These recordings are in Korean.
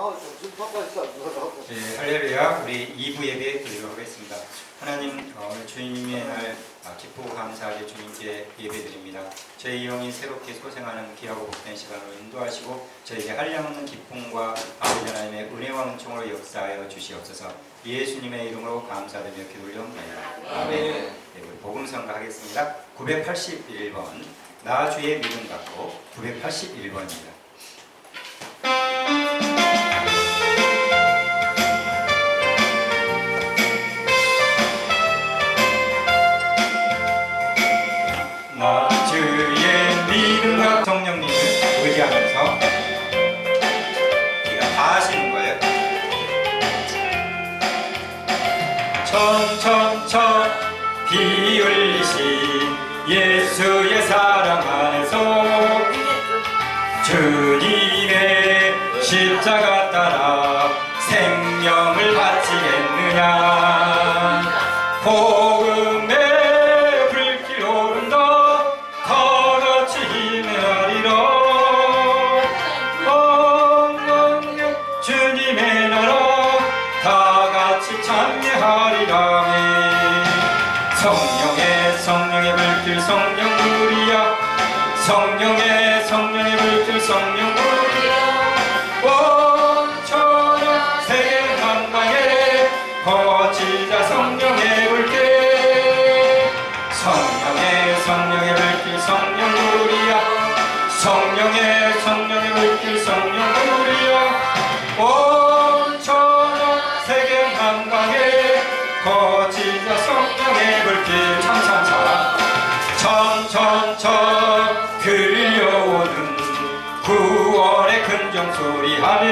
네, 할렐루야. 우리 2부 예배 드리도록 하겠습니다. 하나님, 주님의 날 기쁘고 감사하게 주님께 예배드립니다. 저희 영이 새롭게 소생하는 귀하고 복된 시간으로 인도하시고 저에게 한량없는 기쁨과 아버지 하나님의 은혜와 은총으로 역사하여 주시옵소서. 예수님의 이름으로 감사드리며 기도 올려옵나이다. 아멘. 네, 우리 복음성가 하겠습니다. 981번 나 주의 믿음 갖고 981번입니다. 나 주의 믿음과 성령님을 의지하면서 우리가 다 하시는 거예요. 천천천 비 흘리신 예수의 사랑 안에서 주님의 십자가 따라 생명을 바치겠느냐. 복음의 불길 오른다 다 같이 힘내하리라. 만왕의 주님의 나라 다 같이 찬미하리라. 성령의 불길 성령불이야. 성령의 불길 성령불이야. 원천하 세계 만방에 퍼지자 성령의 불길. 성령의 불길 성령불이야. 성령의 불길 성령불이야. 원천하 세계 만방에 퍼지자 성령의 불길. 천천천 들려오는 9월의 근정소리하네.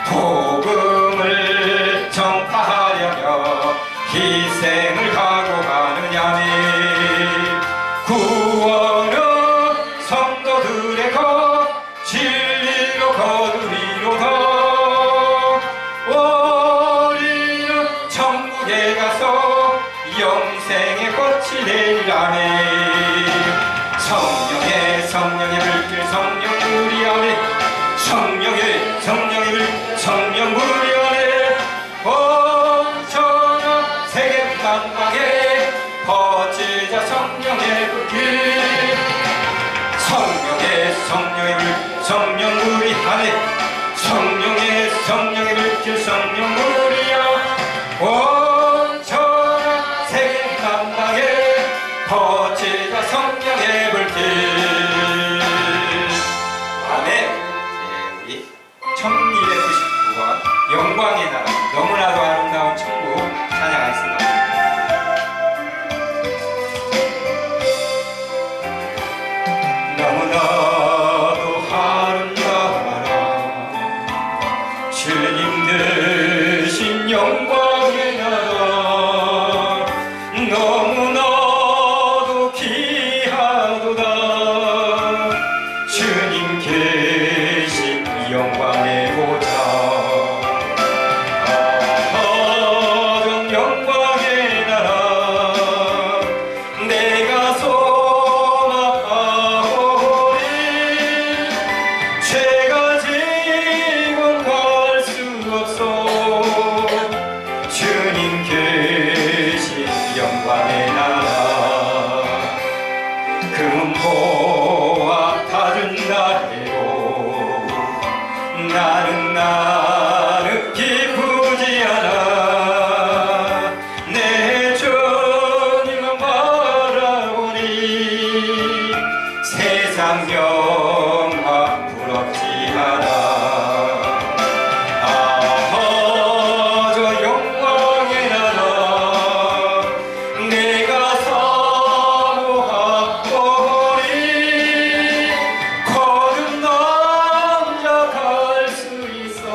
복음을 전파하려며 희생을 각오하느냐네. 9월은 성도들의 것 진리로 거두리로다. 우리는 천국에 가서 영생의 꽃이 되리라네. 성령의 불길 성령불이 안에. 성령의 불길 성령불이 안에. 온천하 세계 만방에 퍼지자 성령의 불길. 성령의 불길 성령불이 안에. 성령의 불길 성령불이야. 온천하 세계 만방에 퍼지자 성령의 불길. 아멘. 네, 우리 1299번 영광의 나라 너무나도 아름다운 천국 찬양하겠습니다. 너무나도 아름다운 나라 주님 되신 영광의 나라 너무나도 귀하도다. 주님 계신 영광의 보좌. 영광의 나라 내가 소망하오니. 죄가 지금 갈 수 없어. 주님 계신 영광의 나라. 금보와 다른 나래로 나는 기쁘지 않아. 내 주님만 바라보니 세상 영화 부럽지 않아. 저 영광의 나라 내가 사모하오니. 거듭 남자 갈 수 있어.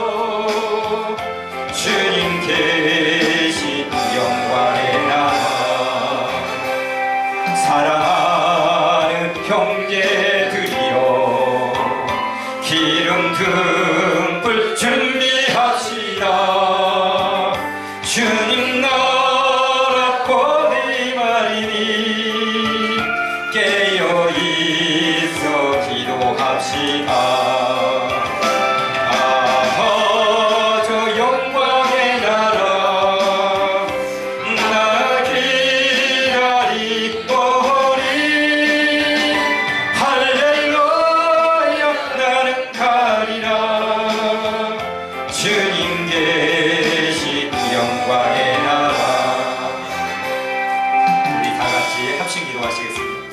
주님 계신 영광의 나라. 우리 다 같이 합심 기도하시겠습니다.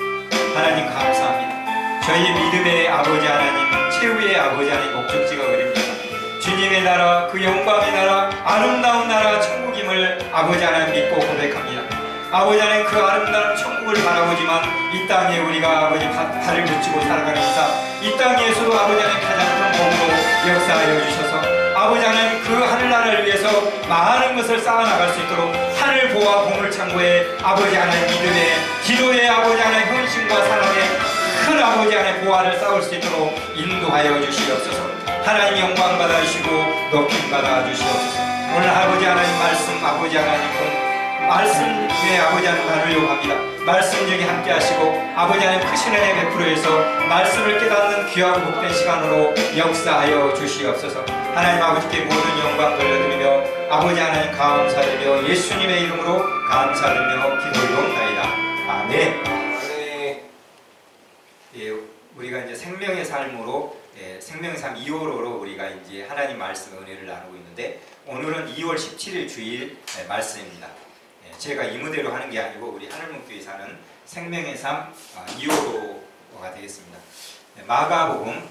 하나님 감사합니다. 저희 믿음의 아버지 하나님, 최후의 아버지 하나님 목적지가 어딥니까? 주님의 나라, 그 영광의 나라, 아름다운 나라 천국임을 아버지 하나님 믿고 고백합니다. 아버지 하나님, 그 아름다운 천국을 바라보지만 이 땅에 우리가 아버지 발을 붙이고 살아가는 이 땅에서도 아버지 하나님 가장 큰 복으로 역사하여 주셔서 아버지 하나님, 그 하늘나라를 위해서 많은 것을 쌓아나갈 수 있도록 하늘 보화 보물창고에 아버지 하나님 믿음의 기도의 아버지 하나님 헌신과 사랑의 큰 아버지 하나님 보화를 쌓을 수 있도록 인도하여 주시옵소서. 하나님 영광 받아주시고 높임 받아주시옵소서. 오늘 아버지 하나님 말씀, 아버지 하나님 말씀에 아버지 하나님 나누려고 합니다. 말씀 중에 함께 하시고 아버지 하나님 크신 은혜 베풀어서 말씀을 깨닫는 귀하고 복된 시간으로 역사하여 주시옵소서. 하나님 아버지께 모든 영광 돌려드리며 아버지 하나님 감사드리며 예수님의 이름으로 감사드리며 기도드리옵나이다. 아멘. 예, 우리가 이제 생명의 삶으로 생명의 삶 2월호로 우리가 이제 하나님 말씀 은혜를 나누고 있는데 오늘은 2월 17일 주일 말씀입니다. 제가 이 무대로 하는 게 아니고 우리 하늘문교에 사는 생명의 삶 2월호가 되겠습니다. 마가복음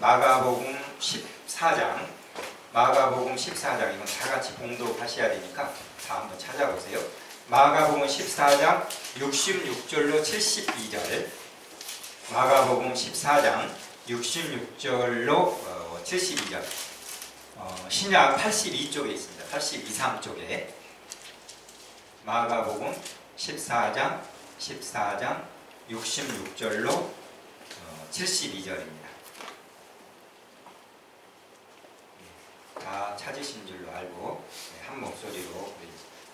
14장 마가복음 14장 이건 다 같이 봉독하셔야 되니까 다 한번 찾아보세요. 마가복음 14장 66절로 72절 마가복음 14장 66절로 72절 신약 82쪽에 있습니다. 83쪽에 마가복음 14장 66절로 72절입니다. 다 찾으신 줄로 알고 한 목소리로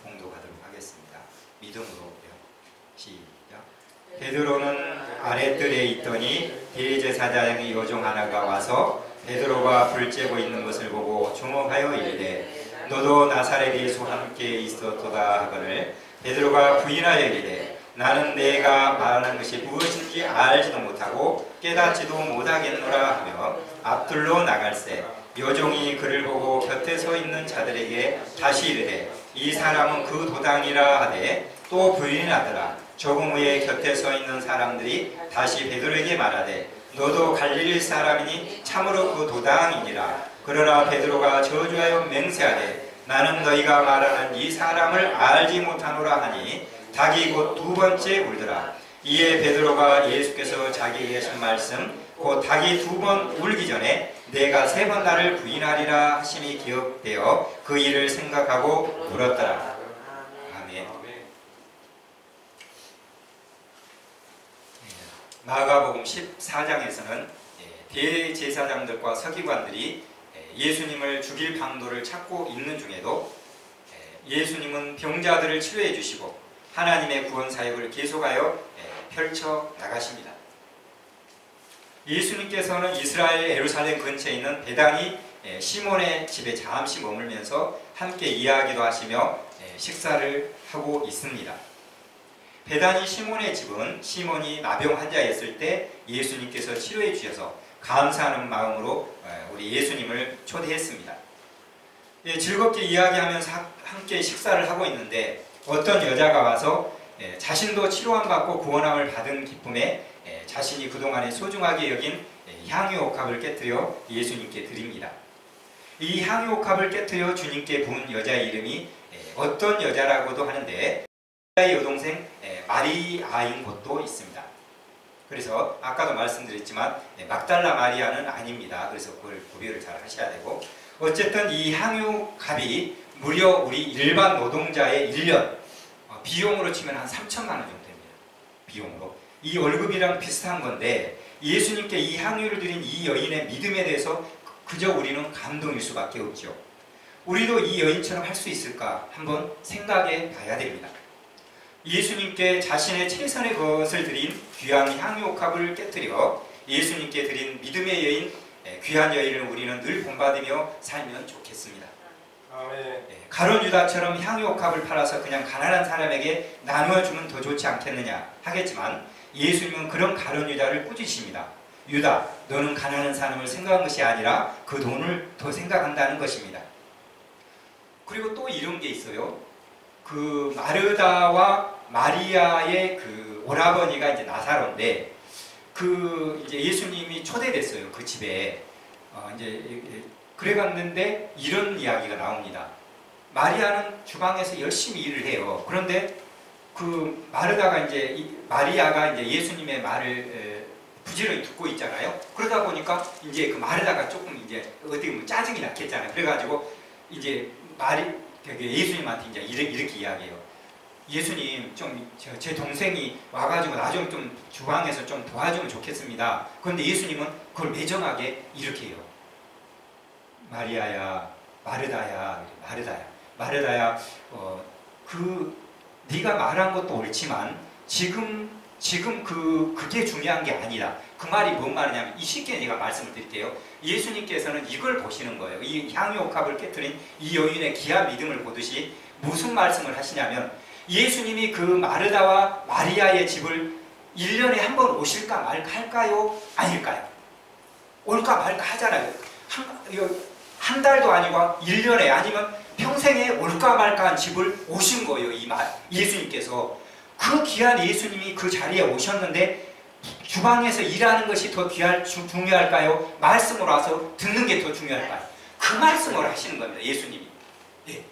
봉독하도록 하겠습니다. 믿음으로요. 시작. 베드로는 아랫뜰에 있더니 대제사장의 여종 하나가 와서 베드로가 불 쬐고 있는 것을 보고 주목하여 이르되 너도 나사렛 예수와 함께 있었도다 하거늘 베드로가 부인하여 이르되 나는 내가 말하는 것이 무엇인지 알지도 못하고 깨닫지도 못하겠노라 하며 앞뜰로 나갈새 여종이 그를 보고 곁에 서 있는 자들에게 다시 이르되 이 사람은 그 도당이라 하되 또 부인하더라. 조금 후에 곁에 서 있는 사람들이 다시 베드로에게 말하되 너도 갈릴리 사람이니 참으로 그 도당이니라. 그러나 베드로가 저주하여 맹세하되 나는 너희가 말하는 이 사람을 알지 못하노라 하니 닭이 곧 두 번째 울더라. 이에 베드로가 예수께서 자기에게 하신 말씀 곧 닭이 두 번 울기 전에 내가 세 번 나를 부인하리라 하심이 기억되어 그 일을 생각하고 울었더라. 아멘. 마가복음 14장에서는 대제사장들과 서기관들이 예수님을 죽일 방도를 찾고 있는 중에도 예수님은 병자들을 치료해 주시고 하나님의 구원 사역을 계속하여 펼쳐 나가십니다. 예수님께서는 이스라엘 예루살렘 근처에 있는 베다니 시몬의 집에 잠시 머물면서 함께 이야기도 하시며 식사를 하고 있습니다. 베다니 시몬의 집은 시몬이 나병 환자였을 때 예수님께서 치료해 주셔서 감사하는 마음으로 우리 예수님을 초대했습니다. 즐겁게 이야기하면서 함께 식사를 하고 있는데 어떤 여자가 와서 자신도 치료함 받고 구원함을 받은 기쁨에 자신이 그동안에 소중하게 여긴 향유옥합을 깨뜨려 예수님께 드립니다. 이 향유옥합을 깨뜨려 주님께 부은 여자의 이름이 어떤 여자라고도 하는데 여자의 여동생 마리아인 곳도 있습니다. 그래서 아까도 말씀드렸지만 막달라 마리아는 아닙니다. 그래서 그걸 구별을 잘 하셔야 되고 어쨌든 이 향유값이 무려 우리 일반 노동자의 1년 비용으로 치면 한 3천만 원 정도 됩니다. 비용으로. 이 월급이랑 비슷한 건데 예수님께 이 향유를 드린 이 여인의 믿음에 대해서 그저 우리는 감동일 수밖에 없죠. 우리도 이 여인처럼 할 수 있을까 한번 생각해 봐야 됩니다. 예수님께 자신의 최선의 것을 드린 귀한 향유옥합을 깨뜨려 예수님께 드린 믿음의 여인, 귀한 여인을 우리는 늘 본받으며 살면 좋겠습니다. 아멘. 가룟 유다처럼 향유옥합을 팔아서 그냥 가난한 사람에게 나누어주면 더 좋지 않겠느냐 하겠지만 예수님은 그런 가룟 유다를 꾸짖으십니다. 유다, 너는 가난한 사람을 생각한 것이 아니라 그 돈을 더 생각한다는 것입니다. 그리고 또 이런 게 있어요. 그 마르다와 마리아의 그 오라버니가 이제 나사로인데, 그 이제 예수님이 초대됐어요. 그 집에. 이제 그래 갔는데 이런 이야기가 나옵니다. 마리아는 주방에서 열심히 일을 해요. 그런데 그 마르다가 이제 마리아가 이제 예수님의 말을 부지런히 듣고 있잖아요. 그러다 보니까 이제 그 마르다가 조금 이제 어떻게 보면 짜증이 났겠잖아요. 그래가지고 이제 예수님한테 이제 이렇게 이야기해요. 예수님, 좀 제 동생이 와가지고 나 좀 주방에서 좀 도와주면 좋겠습니다. 그런데 예수님은 그걸 매정하게 이렇게 해요. 마리아야, 마르다야, 마르다야, 네가 말한 것도 옳지만 지금 그게 중요한 게 아니라, 그 말이 뭔 말이냐면, 이 쉽게 내가 말씀을 드릴게요. 예수님께서는 이걸 보시는 거예요. 이 향유옥합을 깨뜨린 이 여인의 귀한 믿음을 보듯이 무슨 말씀을 하시냐면, 예수님이 그 마르다와 마리아의 집을 1년에 한 번 오실까 말까 할까요? 아닐까요? 올까 말까 하잖아요. 한 달도 아니고 1년에, 아니면 평생에 올까 말까 한 집을 오신 거예요. 예수님께서. 그 귀한 예수님이 그 자리에 오셨는데 주방에서 일하는 것이 더 중요할까요? 말씀으로 와서 듣는 게 더 중요할까요? 그 말씀을 하시는 겁니다. 예수님이. 예.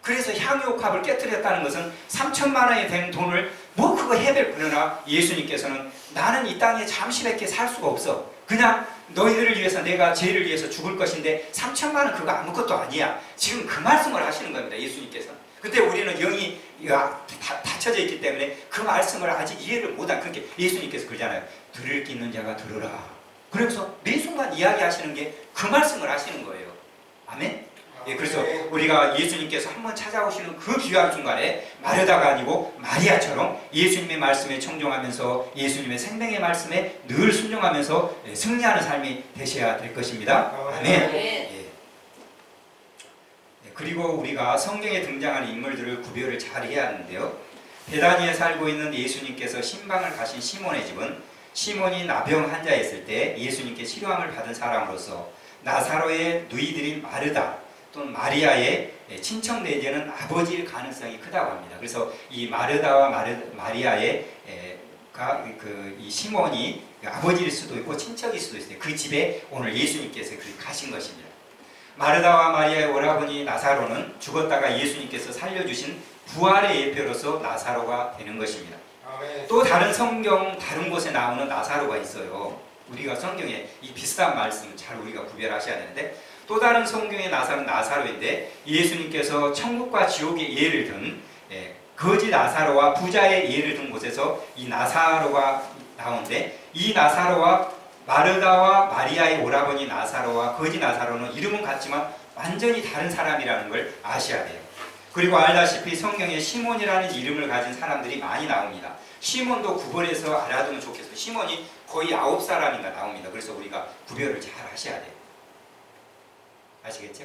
그래서 향유옥합을 깨뜨렸다는 것은 3천만 원이 된 돈을 뭐 그거 해벨, 그러나 예수님께서는 나는 이 땅에 잠시밖에 살 수가 없어. 그냥 너희들을 위해서, 내가 죄를 위해서 죽을 것인데 3천만 원 그거 아무것도 아니야. 지금 그 말씀을 하시는 겁니다. 예수님께서는. 근데 우리는 영이 닫혀져 있기 때문에 그 말씀을 아직 이해를 못한, 그렇게 예수님께서 그러잖아요. 들을 게 있는 자가 들으라. 그래서 매 순간 이야기하시는 게 그 말씀을 하시는 거예요. 아멘? 예, 그래서 우리가 예수님께서 한번 찾아오시는 그 귀한 순간에 마르다가 아니고 마리아처럼 예수님의 말씀에 청종하면서 예수님의 생명의 말씀에 늘 순종하면서 승리하는 삶이 되셔야 될 것입니다. 아멘. 예. 그리고 우리가 성경에 등장하는 인물들을 구별을 잘 해야 하는데요. 베다니에 살고 있는 예수님께서 신방을 가신 시몬의 집은, 시몬이 나병 환자였을 때 예수님께 치료함을 받은 사람으로서 나사로의 누이들인 마르다 또는 마리아의 친척 내지는 아버지일 가능성이 크다고 합니다. 그래서 이 마르다와 마리아의 이 시몬이 아버지일 수도 있고 친척일 수도 있어요. 그 집에 오늘 예수님께서 가신 것입니다. 마르다와 마리아의 오라버니 나사로는 죽었다가 예수님께서 살려주신 부활의 예표로서 나사로가 되는 것입니다. 아멘. 또 다른 성경 다른 곳에 나오는 나사로가 있어요. 우리가 성경에 이 비슷한 말씀 잘 우리가 구별하셔야 되는데, 또 다른 성경의 나사로는 나사로인데, 예수님께서 천국과 지옥의 예를 든 거지 나사로와 부자의 예를 든 곳에서 이 나사로가 나오는데, 이 나사로와 마르다와 마리아의 오라버니 나사로와 거지 나사로는 이름은 같지만 완전히 다른 사람이라는 걸 아셔야 돼요. 그리고 알다시피 성경에 시몬이라는 이름을 가진 사람들이 많이 나옵니다. 시몬도 구별해서 알아두면 좋겠어요. 시몬이 거의 9사람인가 나옵니다. 그래서 우리가 구별을 잘 하셔야 돼요. 아시겠죠?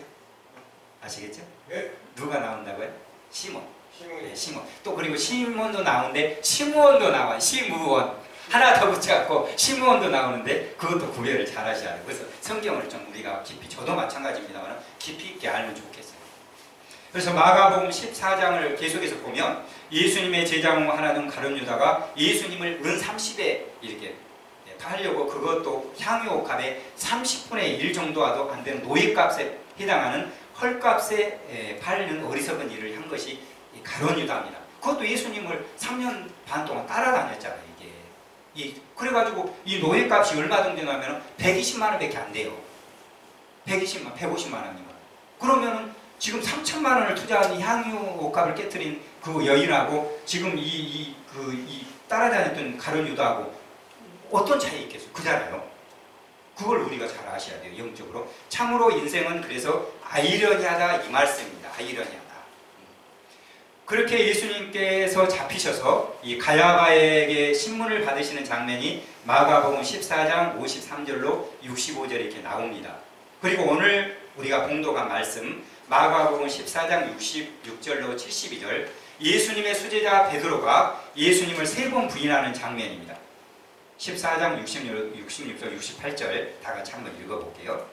아시겠죠? 네. 누가 나온다고요? 시몬. 네, 시몬. 또 그리고 시몬도 나오는데 시므온도 나와요. 시므온. 하나 더 붙여갖고 시므온도 나오는데 그것도 구별을 잘 하셔야 돼요. 그래서 성경을 좀 우리가 깊이, 저도 마찬가지입니다만 깊이 있게 알면 좋겠어요. 그래서 마가복음 14장을 계속해서 보면 예수님의 제자 중 하나 된 가룟 유다가 예수님을 은 30에 이렇게 팔려고, 그것도 향유옥합의 30분의 1 정도와도 안 되는 노예값에 해당하는 헐값에 팔리는 어리석은 일을 한 것이 가룟 유다입니다. 그것도 예수님을 3년 반 동안 따라다녔잖아요. 그래가지고 이 노예값이 얼마 정도 되냐면 120만 원밖에 안 돼요. 150만 원이면. 그러면은 지금 3천만 원을 투자한 이 향유옥합을 깨뜨린 그 여인하고 지금 이 따라다녔던 가룟 유다하고 어떤 차이 있겠어요? 그잖아요. 그걸 우리가 잘 아셔야 돼요. 영적으로. 참으로 인생은 그래서 아이러니하다 이 말씀입니다. 아이러니하다. 그렇게 예수님께서 잡히셔서 이 가야바에게 신문을 받으시는 장면이 마가복음 14장 53절로 65절에 이렇게 나옵니다. 그리고 오늘 우리가 봉독한 말씀 마가복음 14장 66절로 72절, 예수님의 수제자 베드로가 예수님을 3번 부인하는 장면입니다. 14장 66절 68절 다 같이 한번 읽어볼게요.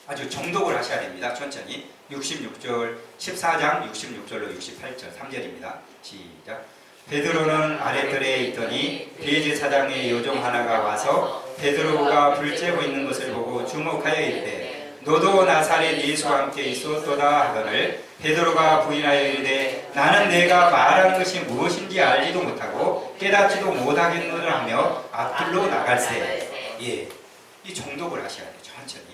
아주 정독을 하셔야 됩니다. 천천히. 66절, 14장 66절로 68절 3절입니다. 시작. 베드로는 아랫뜰에 있더니 대제사장의 요종 하나가 와서 베드로가 불 쬐고 있는 것을 보고 주목하여 이르되 너도 나사렛 예수와 함께 있었도다 하거늘 베드로가 부인하여 이르되 나는 내가 말하는 것이 무엇인지 알지도 못하고 깨닫지도 못하겠노라 하며 앞뜰로 나갈세. 예, 이 정독을 하셔야 돼요. 천천히.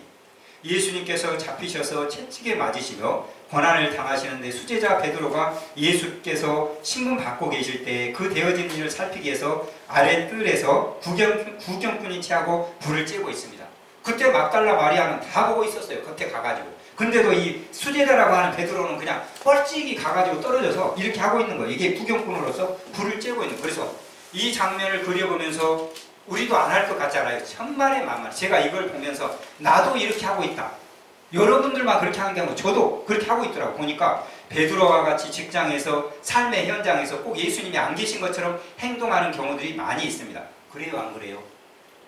예수님께서 잡히셔서 채찍에 맞으시며 고난을 당하시는데 수제자 베드로가 예수께서 신문 받고 계실 때 그 되어진 일을 살피기 위해서 아랫뜰에서 구경꾼이 취하고 불을 쬐고 있습니다. 그때 막달라 마리아는 다 보고 있었어요. 겉에 가가지고. 근데도 이 수제자라고 하는 베드로는 그냥 뻘찍이 가가지고 떨어져서 이렇게 하고 있는 거예요. 이게 구경꾼으로서 불을 쬐고 있는 거예요. 그래서 이 장면을 그려보면서 우리도 안 할 것 같잖아요. 천만의 만만. 제가 이걸 보면서 나도 이렇게 하고 있다. 여러분들만 그렇게 하는 게 아니고 저도 그렇게 하고 있더라고. 보니까 베드로와 같이 직장에서 삶의 현장에서 꼭 예수님이 안 계신 것처럼 행동하는 경우들이 많이 있습니다. 그래요, 안 그래요?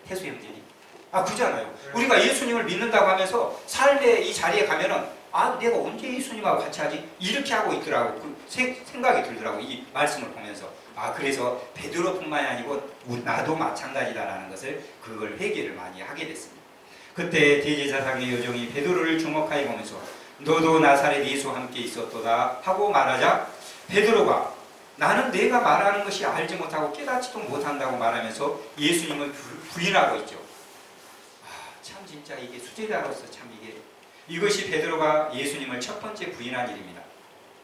태수 형제님. 아, 그잖아요. 우리가 예수님을 믿는다고 하면서 삶의 이 자리에 가면은 아, 내가 언제 예수님하고 같이 하지? 이렇게 하고 있더라고. 그 생각이 들더라고. 이 말씀을 보면서. 아, 그래서 베드로뿐만이 아니고 나도 마찬가지다라는 것을 그걸 회개를 많이 하게 됐습니다. 그때 대제사장의 요정이 베드로를 주목하여 보면서 너도 나사렛 예수와 함께 있었도다 하고 말하자 베드로가 나는 내가 말하는 것이 알지 못하고 깨닫지도 못한다고 말하면서 예수님을 부인하고 있죠. 아, 참 진짜 이게 수제자로서 참 이것이 베드로가 예수님을 첫 번째 부인한 일입니다.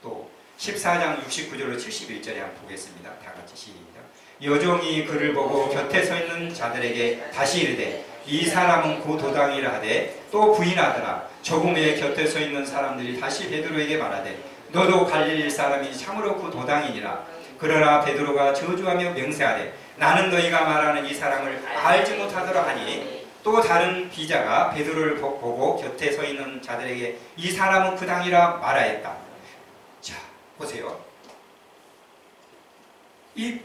또 14장 69절로 71절에 한번 보겠습니다. 다 같이 시작. 여종이 그를 보고 곁에 서 있는 자들에게 다시 이르되 이 사람은 고 도당이라 하되 또 부인하더라. 조금 후에 곁에 서 있는 사람들이 다시 베드로에게 말하되 너도 갈릴리 사람이 참으로 그 도당이니라. 그러나 베드로가 저주하며 맹세하되 나는 너희가 말하는 이 사람을 알지 못하더라 하니 또 다른 비자가 베드로를 보고 곁에 서 있는 자들에게 이 사람은 그 당이라 말하였다. 자, 보세요. 이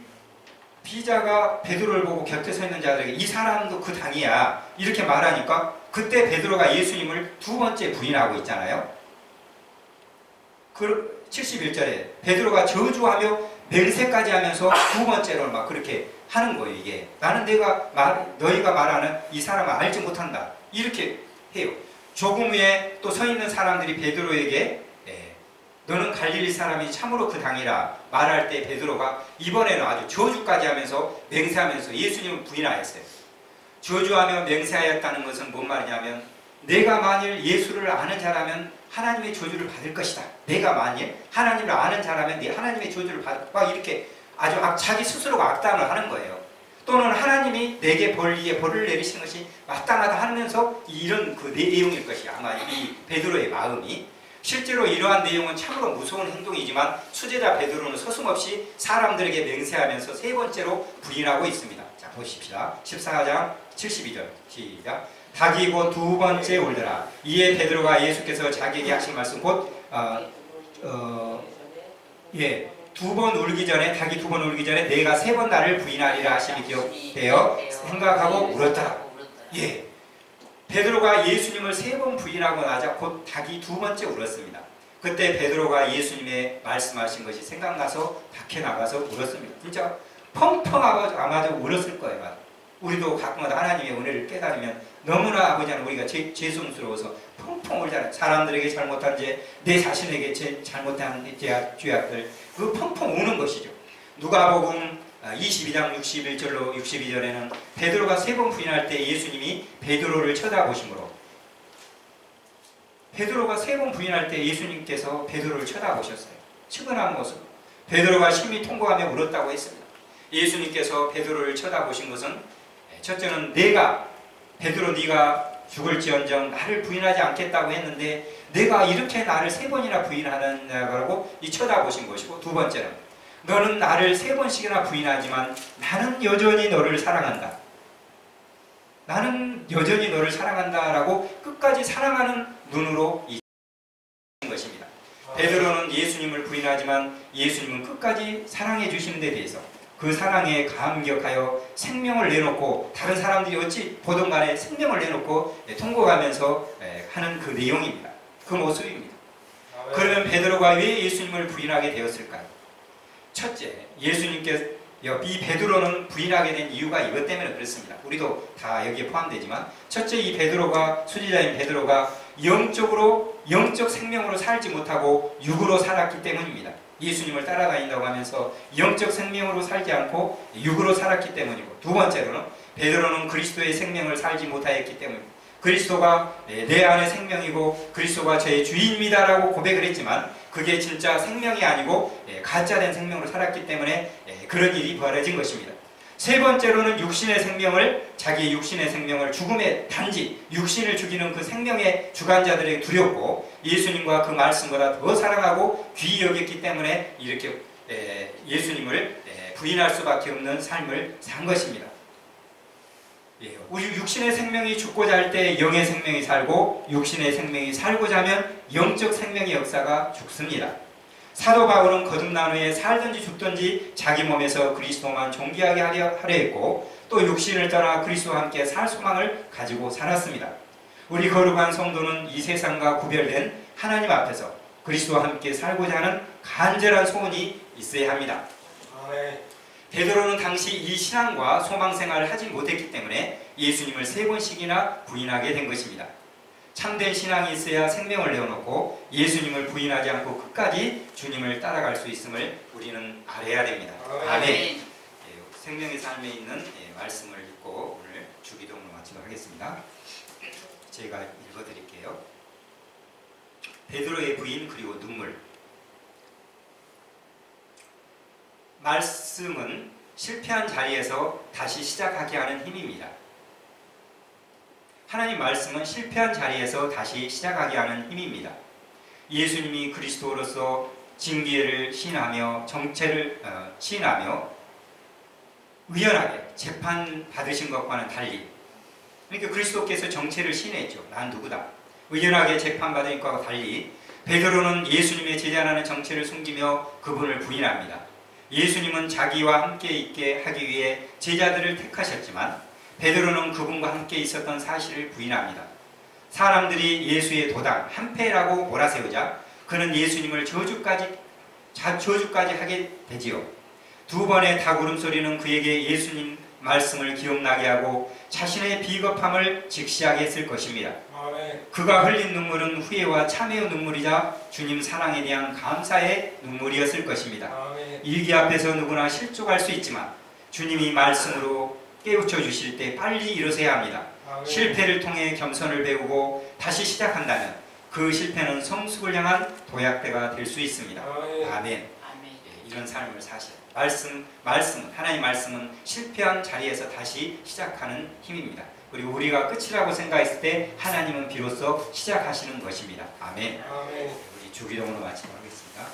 비자가 베드로를 보고 곁에 서 있는 자들에게 이 사람도 그 당이야 이렇게 말하니까 그때 베드로가 예수님을 두 번째 부인하고 있잖아요. 그 71절에 베드로가 저주하며 맹세까지 하면서 두 번째로 막 그렇게 하는 거예요. 이게 나는 너희가 말하는 이 사람을 알지 못한다 이렇게 해요. 조금 후에 또 서 있는 사람들이 베드로에게 너는 갈릴리 사람이 참으로 그 당이라 말할 때 베드로가 이번에는 아주 저주까지 하면서 맹세하면서 예수님을 부인하였어요. 저주하며 맹세하였다는 것은 뭔 말이냐면 내가 만일 예수를 아는 자라면 하나님의 저주를 받을 것이다. 내가 만일 하나님을 아는 자라면 네 하나님의 저주를 받을 막 이렇게 아주 자기 스스로가 악담을 하는 거예요. 또는 하나님이 내게 벌을 내리시는 것이 마땅하다 하면서 이런 그 내용일 것이야. 아마 이 베드로의 마음이. 실제로 이러한 내용은 참으로 무서운 행동이지만 수제자 베드로는 서슴없이 사람들에게 맹세하면서 세 번째로 부인하고 있습니다. 자, 보십시다. 14장 72절 시작. 닭이 곧 두 번째 울더라. 이에 베드로가 예수께서 자기에게 하신 말씀 곧 두 번 울기 전에 닭이 두 번 울기 전에 내가 세 번 나를 부인하리라 하심이 기억되어 생각하고 울었더라. 예. 베드로가 예수님을 세 번 부인하고 나자 곧 닭이 두 번째 울었습니다. 그때 베드로가 예수님의 말씀하신 것이 생각나서 밖에 나가서 울었습니다. 진짜 펑펑하고 아마도 울었을 거예요. 우리도 가끔마다 하나님의 은혜를 깨달으면 너무나 아버지 하나님 우리가 죄송스러워서 펑펑 울잖아요. 사람들에게 잘못한 죄, 내 자신에게 잘못한 죄악들 그 펑펑 우는 것이죠. 누가복음 22장 61절로 62절에는 베드로가 세 번 부인할 때 예수님이 베드로를 쳐다보심으로 베드로가 세 번 부인할 때 예수님께서 베드로를 쳐다보셨어요. 측은한 모습. 베드로가 심히 통곡하며 울었다고 했습니다. 예수님께서 베드로를 쳐다보신 것은 첫째는 베드로 네가 죽을지언정 나를 부인하지 않겠다고 했는데 내가 이렇게 나를 세 번이나 부인하느냐고 쳐다보신 것이고 두 번째는 너는 나를 세 번씩이나 부인하지만 나는 여전히 너를 사랑한다. 나는 여전히 너를 사랑한다라고 끝까지 사랑하는 눈으로 이 것입니다. 베드로는 예수님을 부인하지만 예수님은 끝까지 사랑해 주시는 데 대해서 그 사랑에 감격하여 생명을 내놓고 다른 사람들이 어찌 보던 간에 생명을 내놓고 통곡하면서 하는 그 내용입니다. 그 모습입니다. 그러면 베드로가 왜 예수님을 부인하게 되었을까요? 첫째, 예수님께 이 베드로는 부인하게 된 이유가 이것 때문에 그렇습니다. 우리도 다 여기에 포함되지만 첫째, 이 베드로가 수지자인 베드로가 영적 생명으로 살지 못하고 육으로 살았기 때문입니다. 예수님을 따라다닌다고 하면서 영적 생명으로 살지 않고 육으로 살았기 때문이고, 두 번째로는 베드로는 그리스도의 생명을 살지 못하였기 때문입니다. 그리스도가 내 안의 생명이고 그리스도가 제 주인입니다 라고 고백을 했지만 그게 진짜 생명이 아니고 가짜된 생명으로 살았기 때문에 그런 일이 벌어진 것입니다. 세 번째로는 자기의 육신의 생명을 죽음의 단지 육신을 죽이는 그 생명의 주관자들에게 두렵고 예수님과 그 말씀보다 더 사랑하고 귀히 여겼기 때문에 이렇게 예수님을 부인할 수밖에 없는 삶을 산 것입니다. 우리 육신의 생명이 죽고자 할 때 영의 생명이 살고 육신의 생명이 살고자 하면 영적 생명의 역사가 죽습니다. 사도 바울은 거듭난 후에 살든지 죽든지 자기 몸에서 그리스도만 존귀하게 하려 했고 또 육신을 떠나 그리스도와 함께 살 소망을 가지고 살았습니다. 우리 거룩한 성도는 이 세상과 구별된 하나님 앞에서 그리스도와 함께 살고자 하는 간절한 소원이 있어야 합니다. 아멘. 베드로는 당시 이 신앙과 소망 생활을 하지 못했기 때문에 예수님을 3번씩이나 부인하게 된 것입니다. 참된 신앙이 있어야 생명을 내어놓고 예수님을 부인하지 않고 끝까지 주님을 따라갈 수 있음을 우리는 알아야 됩니다. 아멘. 생명의 삶에 있는 말씀을 읽고 오늘 주기도문을 마치도록 하겠습니다. 제가 읽어드릴게요. 베드로의 부인 그리고 눈물. 말씀은 실패한 자리에서 다시 시작하게 하는 힘입니다. 하나님 말씀은 실패한 자리에서 다시 시작하게 하는 힘입니다. 예수님이 그리스도로서 징계를 시인하며 정체를 시인하며 의연하게 재판받으신 것과는 달리, 그러니까 그리스도께서 정체를 시인했죠. 난 누구다. 의연하게 재판받은 것과 달리 베드로는 예수님의 제자라는 정체를 숨기며 그분을 부인합니다. 예수님은 자기와 함께 있게 하기 위해 제자들을 택하셨지만 베드로는 그분과 함께 있었던 사실을 부인합니다. 사람들이 예수의 도당, 한패라고 몰아세우자 그는 예수님을 저주까지 하게 되지요. 2번의 닭 울음소리는 그에게 예수님 말씀을 기억나게 하고 자신의 비겁함을 직시하게 했을 것입니다. 그가 흘린 눈물은 후회와 참회의 눈물이자 주님 사랑에 대한 감사의 눈물이었을 것입니다. 일기 앞에서 누구나 실족할 수 있지만 주님이 말씀으로 깨우쳐 주실 때 빨리 일어서야 합니다. 실패를 통해 겸손을 배우고 다시 시작한다면 그 실패는 성숙을 향한 도약대가 될 수 있습니다. 아멘. 이런 삶을 사실 말씀은 하나님 말씀은 실패한 자리에서 다시 시작하는 힘입니다. 그리고 우리가 끝이라고 생각했을 때 하나님은 비로소 시작하시는 것입니다. 아멘. 우리 주기도문으로 마치도록 하겠습니다.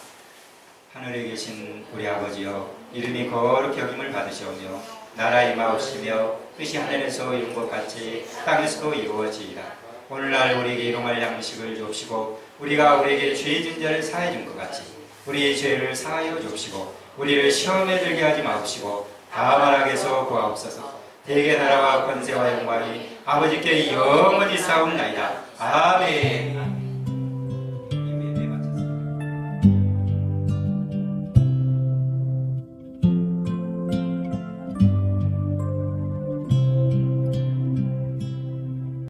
하늘에 계신 우리 아버지여, 이름이 거룩히 여김을 받으시오며 나라의 임하옵시며 뜻이 하늘에서 이룬 것 같이 땅에서도 이루어지이다. 오늘날 우리에게 일용할 양식을 주옵시고 우리가 우리에게 죄 진 자를 사하여 준 것 같이 우리의 죄를 사하여 주옵시고 우리를 시험에 들게 하지 마옵시고 다만 악에서 구하옵소서. 대개 나라와 권세와 영광이 아버지께 영원히 싸움나이다. 아멘.